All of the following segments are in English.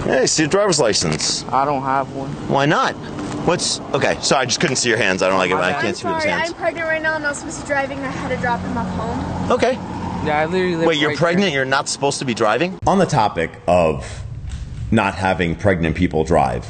Hey, see your driver's license. I don't have one. Why not? Okay, sorry, I just couldn't see your hands. I don't like it when I can't see people's hands. I'm pregnant right now. I'm not supposed to be driving. I had to drop him off home. Okay. Yeah, I literally live Wait, you're right pregnant? there. You're not supposed to be driving? On the topic of not having pregnant people drive,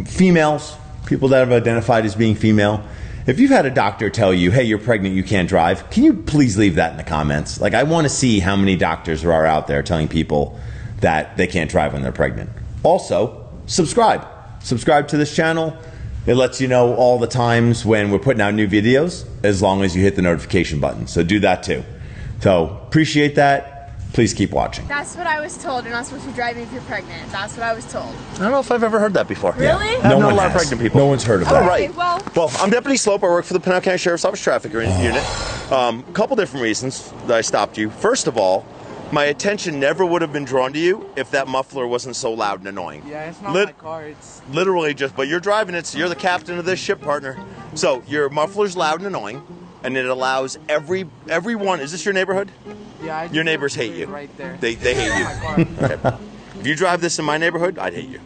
females, people that have identified as being female, if you've had a doctor tell you, hey, you're pregnant, you can't drive, can you please leave that in the comments? Like, I want to see how many doctors there are out there telling people that they can't drive when they're pregnant. Also, subscribe. Subscribe to this channel. It lets you know all the times when we're putting out new videos, as long as you hit the notification button. So do that too. So appreciate that. Please keep watching. That's what I was told. You're not supposed to be driving if you're pregnant. That's what I was told. I don't know if I've ever heard that before. Really? Yeah. I know a lot of has. pregnant people. No one's heard of that. All right. Okay, well, I'm Deputy Sloup. I work for the Pinal County Sheriff's Office Traffic Unit. A couple different reasons that I stopped you. First of all, my attention never would have been drawn to you if that muffler wasn't so loud and annoying. Yeah, it's not my car. It's literally but you're driving it, so you're the captain of this ship, partner. So your muffler's loud and annoying, and it allows everyone. Is this your neighborhood? yeah. Your neighbors hate you. Right there. They hate you. Okay. If you drive this in my neighborhood, I'd hate you.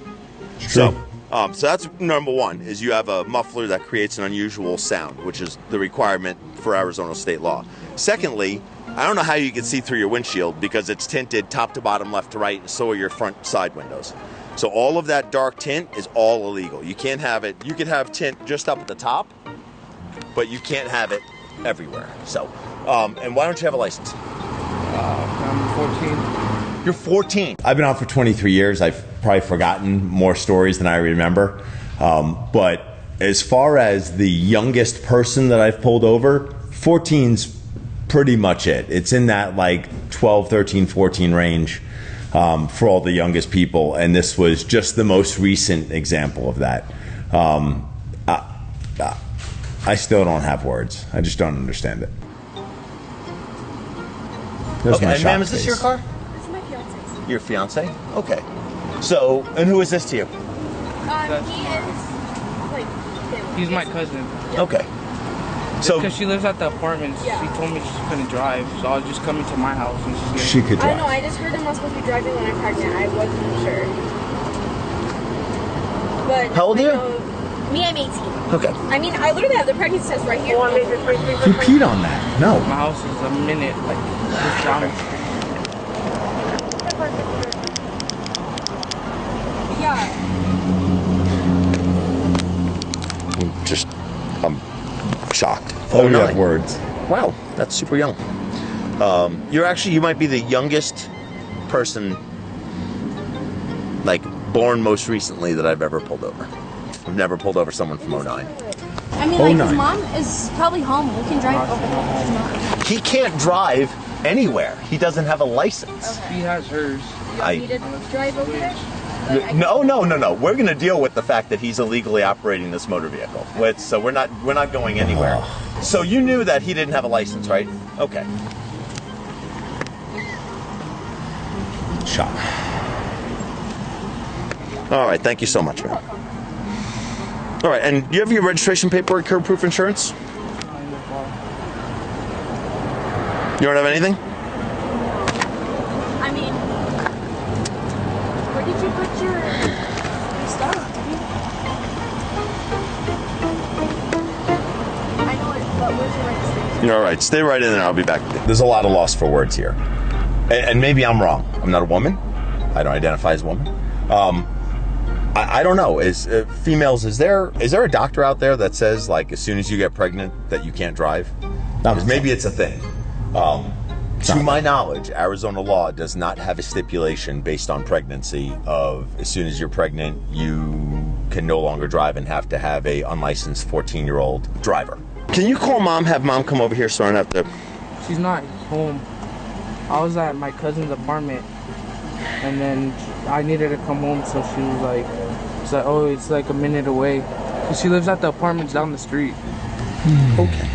True. So that's number one, is you have a muffler that creates an unusual sound, which is the requirement for Arizona state law. Secondly, I don't know how you can see through your windshield because it's tinted top to bottom, left to right, and so are your front side windows. So all of that dark tint is all illegal. You can't have it. You can have tint just up at the top, but you can't have it everywhere. So, and why don't you have a license? I'm 14. You're 14. I've been out for 23 years. I've probably forgotten more stories than I remember. But as far as the youngest person that I've pulled over, 14's pretty much it. It's in that like 12, 13, 14 range for all the youngest people. And this was just the most recent example of that. I still don't have words. I just don't understand it. There's my Okay, shop ma'am, is this case. your car? this is my fiance's. Your fiance? Okay. So, and who is this to you? He is like family. He's my cousin. Okay. So, Because she lives at the apartments. Yeah. She told me she couldn't drive, so I was just coming to my house and she's She getting. could I know. drive. I just heard I'm not supposed to be driving when I'm pregnant. I wasn't sure. But How old are you? Me, I'm 18. okay. I mean, I literally have the pregnancy test right here. You peed on that. No. My house is a minute, like, just down the street. Yeah. I'm shocked. Oh, you 09. have words. Wow, that's super young. You might be the youngest person, like, born most recently that I've ever pulled over. I've never pulled over someone from 09. I mean, like, 09. his mom is probably home. We can drive over there. She's not. He can't drive anywhere. He doesn't have a license. He has hers. You want me to drive over there? No. We're going to deal with the fact that he's illegally operating this motor vehicle. So we're not going anywhere. So you knew that he didn't have a license, right? Okay. Shot. All right. Thank you so much, man. All right. And do you have your registration paperwork, curb proof insurance? You don't have anything? I mean, where did you put your stuff? I know it, but where's your registration? You're all right. Stay right in there. I'll be back. There's a lot of loss for words here. And maybe I'm wrong. I'm not a woman. I don't identify as a woman. I don't know. Females, is there a doctor out there that says, like, as soon as you get pregnant that you can't drive? Because maybe it's a thing. To my knowledge, Arizona law does not have a stipulation based on pregnancy of as soon as you're pregnant, you can no longer drive and have to have a unlicensed 14-year-old driver. Can you call mom, have mom come over here so I don't have to... She's not home. I was at my cousin's apartment, and then I needed to come home, so she was like, oh, it's like a minute away. 'Cause she lives at the apartments down the street. Okay.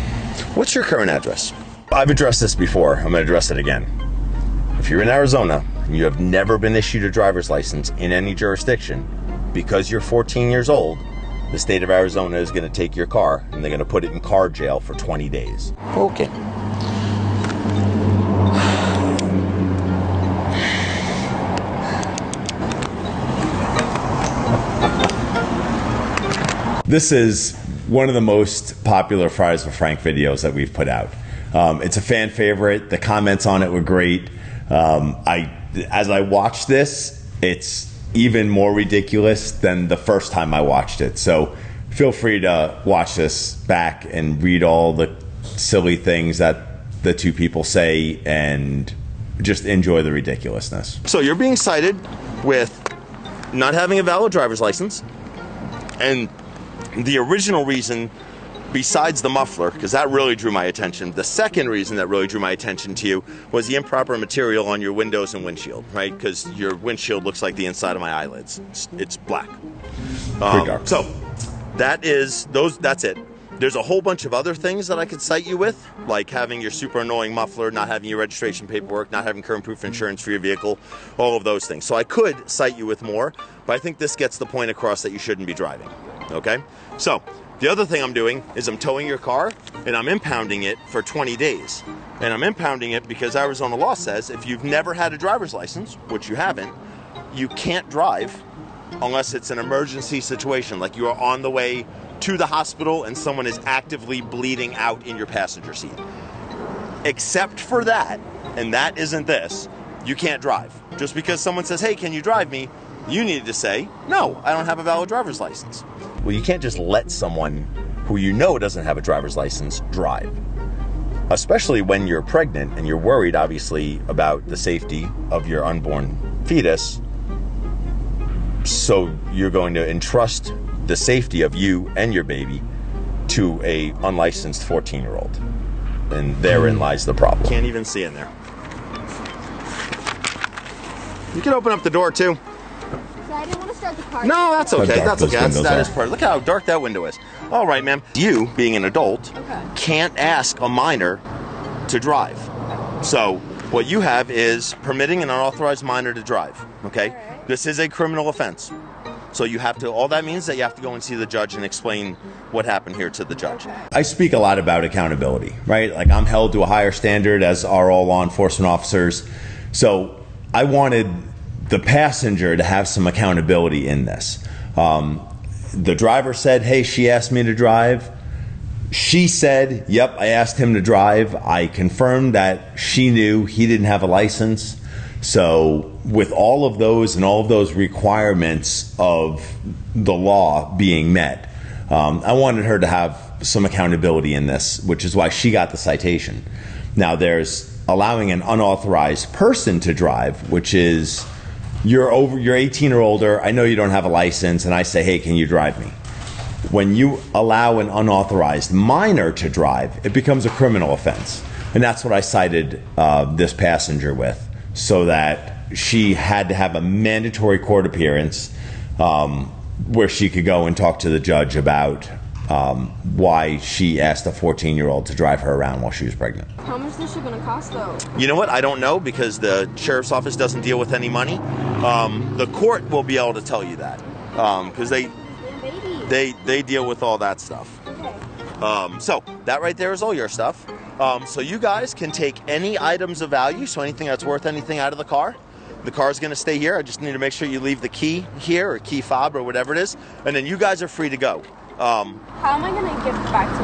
What's your current address? I've addressed this before. I'm going to address it again. If you're in Arizona and you have never been issued a driver's license in any jurisdiction, because you're 14 years old, the state of Arizona is going to take your car and they're going to put it in car jail for 20 days. Okay. This is one of the most popular Fries with Frank videos that we've put out. It's a fan favorite. The comments on it were great. As I watch this, it's even more ridiculous than the first time I watched it. So feel free to watch this back and read all the silly things that the two people say and just enjoy the ridiculousness. So you're being cited with not having a valid driver's license, and the original reason, besides the muffler, because that really drew my attention, the second reason that really drew my attention to you was the improper material on your windows and windshield, right? Because your windshield looks like the inside of my eyelids. It's black. So that's it. There's a whole bunch of other things that I could cite you with, like having your super annoying muffler, not having your registration paperwork, not having current proof of insurance for your vehicle, all of those things. So I could cite you with more, but I think this gets the point across that you shouldn't be driving, okay? So the other thing I'm doing is I'm towing your car and I'm impounding it for 20 days. And I'm impounding it because Arizona law says if you've never had a driver's license, which you haven't, you can't drive unless it's an emergency situation, like you are on the way to the hospital and someone is actively bleeding out in your passenger seat. Except for that, and that isn't this, you can't drive. Just because someone says, hey, can you drive me? You need to say, no, I don't have a valid driver's license. Well, you can't just let someone who you know doesn't have a driver's license drive. Especially when you're pregnant and you're worried, obviously, about the safety of your unborn fetus. So you're going to entrust the safety of you and your baby to a unlicensed 14-year-old. And therein lies the problem. Can't even see in there. You can open up the door too. I didn't want to start the car. No, that's okay. That's okay. That is are. part. Look how dark that window is. All right, ma'am. You, being an adult, can't ask a minor to drive. So what you have is permitting an unauthorized minor to drive. Okay? Right. This is a criminal offense. So you have to, all that means that you have to go and see the judge and explain what happened here to the judge. I speak a lot about accountability, right? Like I'm held to a higher standard, as are all law enforcement officers. So I wanted the passenger to have some accountability in this. The driver said, hey, she asked me to drive. She said, yep, I asked him to drive. I confirmed that she knew he didn't have a license. So with all of those and all of those requirements of the law being met, I wanted her to have some accountability in this, which is why she got the citation. Now there's allowing an unauthorized person to drive, which is you're 18 or older, I know you don't have a license, and I say, hey, can you drive me? When you allow an unauthorized minor to drive, it becomes a criminal offense. And that's what I cited this passenger with, so that she had to have a mandatory court appearance where she could go and talk to the judge about why she asked a 14-year-old to drive her around while she was pregnant. How much is this shit gonna cost, though? You know what? I don't know, because the sheriff's office doesn't deal with any money. The court will be able to tell you that, because they deal with all that stuff. Okay. So that right there is all your stuff. So you guys can take any items of value, so anything that's worth anything out of the car. The car's going to stay here. I just need to make sure you leave the key here, or key fob, or whatever it is, and then you guys are free to go. How am I going to get back to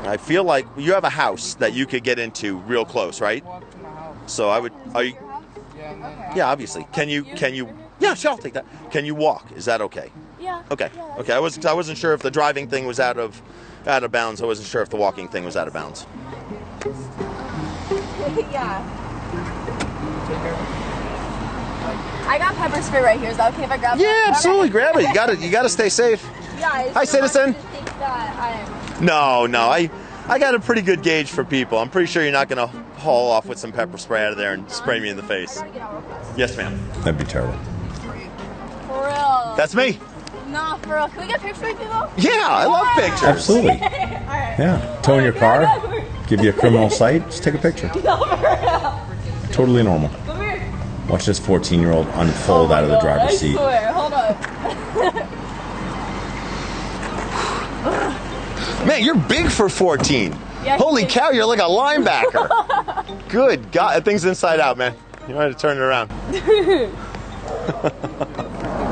the I feel like you have a house that you could get into real close, right? Walk to my house. So I would. Are you? Yeah, and then Yeah, obviously. Can you? Yeah, sure. I'll take that. Can you walk? Is that okay? Yeah. Okay. Yeah, Okay. I wasn't sure if the driving thing was out of bounds. I wasn't sure if the walking thing was out of bounds. Yeah. I got pepper spray right here. Is that okay if I grab it? Yeah, absolutely. Okay. Grab it. You gotta stay safe. Yeah. Hi, citizen. Think that No. I got a pretty good gauge for people. I'm pretty sure you're not gonna haul off with some pepper spray out of there and spray me in the face. I gotta get out real fast. Yes, ma'am. That'd be terrible. For real. That's me. Nah, for real. Can we get pictures with you though? Yeah, I love pictures. Absolutely. Alright. Yeah. Tow in your car, give you a criminal cite, just take a picture. Totally normal. Come here. Watch this 14-year-old unfold out of the driver's seat. I swear. Hold on. Man, you're big for 14. Yeah, Holy he is. cow, you're like a linebacker. Good God, that thing's inside out, man. You might have to turn it around.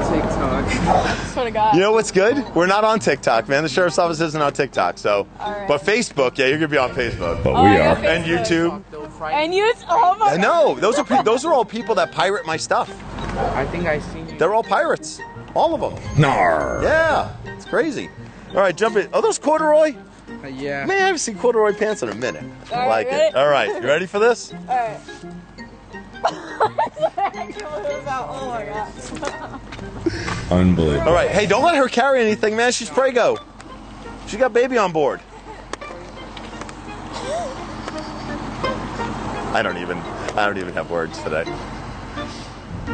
TikTok. That's funny. to God. You know what's good? We're not on TikTok, man. The sheriff's office isn't on TikTok, so. Alright. But Facebook, yeah, you're gonna be on Facebook. But Oh, we I are. got And Facebook. YouTube. And you, oh my God. No, those are all people that pirate my stuff. I think I seen you. They're all pirates, all of them. Nar. Yeah, it's crazy. All right, jump in. Are those corduroy? Yeah. Man, I haven't seen corduroy pants in a minute. I All right, like it. ready? All right, you ready for this? Alright. I can't believe that. Oh my God. Unbelievable. All right, hey, don't let her carry anything, man. She's prego. She got baby on board. I don't even have words today.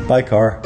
Bye, car.